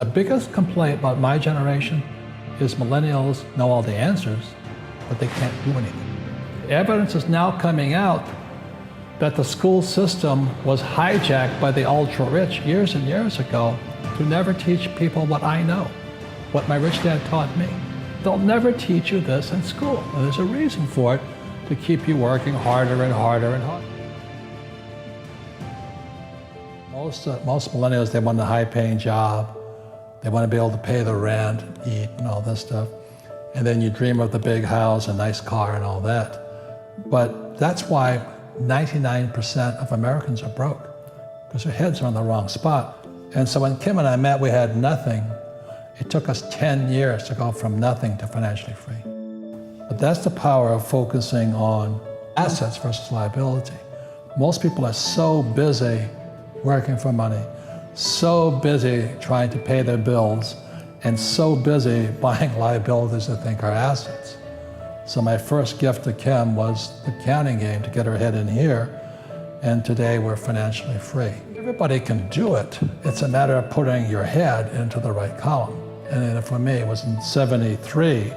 The biggest complaint about my generation is millennials know all the answers, but they can't do anything. Evidence is now coming out that the school system was hijacked by the ultra-rich years and years ago to never teach people what I know, what my rich dad taught me. They'll never teach you this in school, and there's a reason for it, to keep you working harder and harder and harder. Most millennials, they want a high-paying job. They want to be able to pay the rent, eat, and all this stuff. And then you dream of the big house, a nice car, and all that. But that's why 99% of Americans are broke, because their heads are on the wrong spot. And so when Kim and I met, we had nothing. It took us 10 years to go from nothing to financially free. But that's the power of focusing on assets versus liability. Most people are so busy working for money, so busy trying to pay their bills, and so busy buying liabilities they think are assets. So my first gift to Kim was the counting game to get her head in here, and today we're financially free. Everybody can do it. It's a matter of putting your head into the right column. And then for me, it was in '73,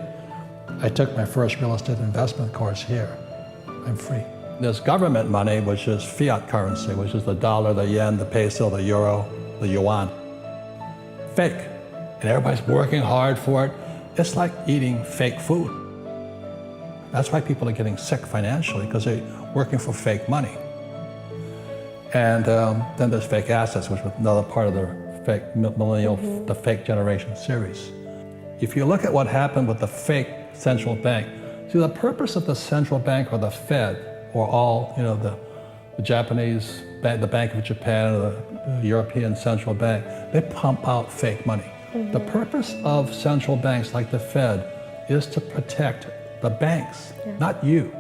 I took my first real estate investment course here. I'm free. There's government money, which is fiat currency, which is the dollar, the yen, the peso, the euro, the yuan. Fake. And everybody's working hard for it. It's like eating fake food. That's why people are getting sick financially, because they're working for fake money. And then there's fake assets, which was another part of the fake millennial, the fake generation series. If you look at what happened with the fake central bank, see, the purpose of the central bank or the Fed, or all, the Japanese bank, the Bank of Japan, or the European Central Bank, they pump out fake money. The purpose of central banks like the Fed is to protect the banks, not you.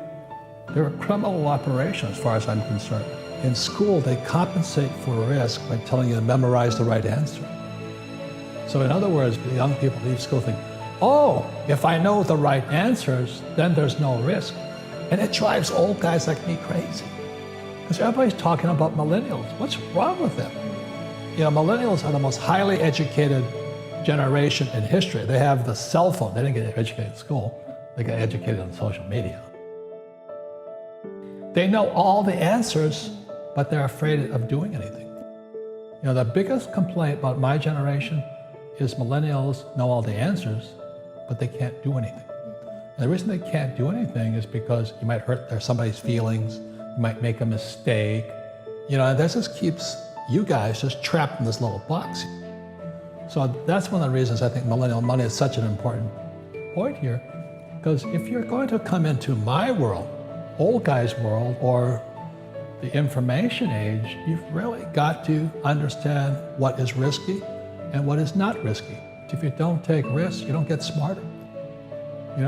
They're a criminal operation as far as I'm concerned. In school, they compensate for risk by telling you to memorize the right answer. So in other words, the young people leave school thinking, oh, if I know the right answers, then there's no risk. And it drives old guys like me crazy. Because everybody's talking about millennials. What's wrong with them? Millennials are the most highly educated generation in history. They have the cell phone. They didn't get educated in school. They got educated on social media. They know all the answers, but they're afraid of doing anything. The biggest complaint about my generation is millennials know all the answers, but they can't do anything. And the reason they can't do anything is because you might hurt somebody's feelings, you might make a mistake, and that just keeps you guys just trapped in this little box. So that's one of the reasons I think millennial money is such an important point here, because if you're going to come into my world, old guy's world, or the information age, you've really got to understand what is risky and what is not risky. If you don't take risks, you don't get smarter.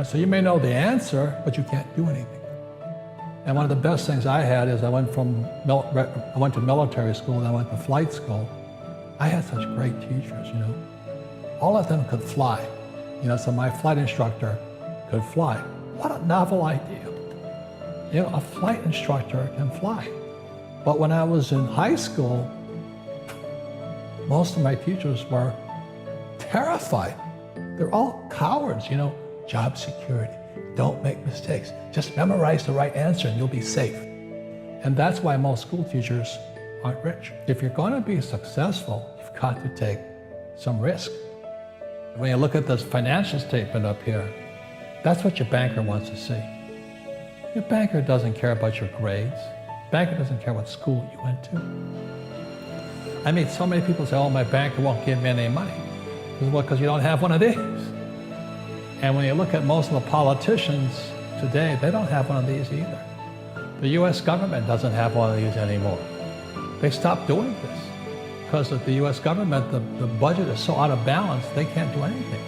So you may know the answer, but you can't do anything. And one of the best things I had is I went to military school, and I went to flight school. I had such great teachers, All of them could fly. So my flight instructor could fly. What a novel idea. A flight instructor can fly. But when I was in high school, most of my teachers were terrified. They're all cowards, job security. Don't make mistakes. Just memorize the right answer and you'll be safe. And that's why most school teachers aren't rich. If you're going to be successful, you've got to take some risk. When you look at this financial statement up here, that's what your banker wants to see. Your banker doesn't care about your grades. Banker doesn't care what school you went to. I mean, so many people say, oh, my banker won't give me any money. Because you don't have one of these. And when you look at most of the politicians today, they don't have one of these either. The US government doesn't have one of these anymore. They stopped doing this because of the US government, the budget is so out of balance, they can't do anything.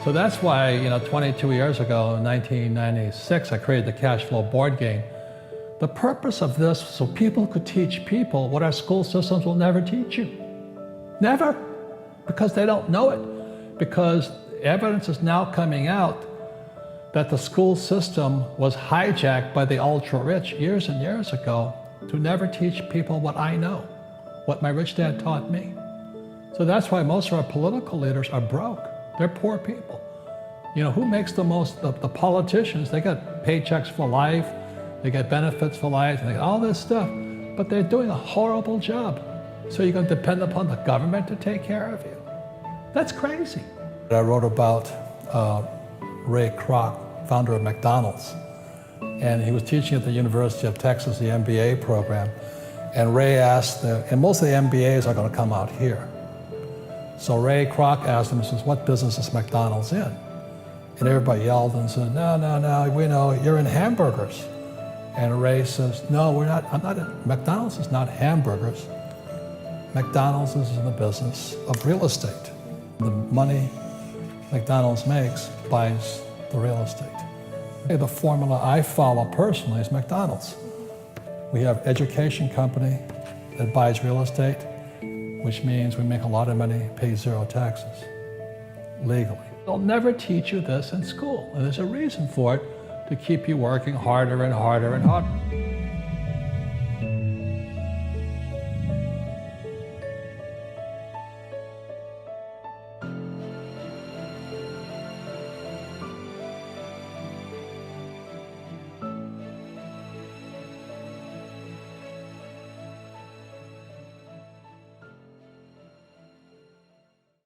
So that's why, 22 years ago, in 1996, I created the cash flow board game. The purpose of this, so people could teach people what our school systems will never teach you. Never. Because they don't know it. Because evidence is now coming out that the school system was hijacked by the ultra-rich years and years ago to never teach people what I know, what my rich dad taught me. So that's why most of our political leaders are broke. They're poor people. You know, who makes the most? The politicians, they got paychecks for life, they get benefits for life, and they got all this stuff, but they're doing a horrible job. So you're going to depend upon the government to take care of you. That's crazy. I wrote about Ray Kroc, founder of McDonald's, and he was teaching at the University of Texas, the MBA program, and Ray asked, and most of the MBAs are going to come out here. So Ray Kroc asked him, he says, what business is McDonald's in? And everybody yelled and said, no, we know you're in hamburgers. And Ray says, no, we're not, McDonald's is not hamburgers. McDonald's is in the business of real estate. The money McDonald's makes buys the real estate. The formula I follow personally is McDonald's. We have an education company that buys real estate, which means we make a lot of money, pay zero taxes, legally. They'll never teach you this in school, and there's a reason for it, to keep you working harder and harder and harder.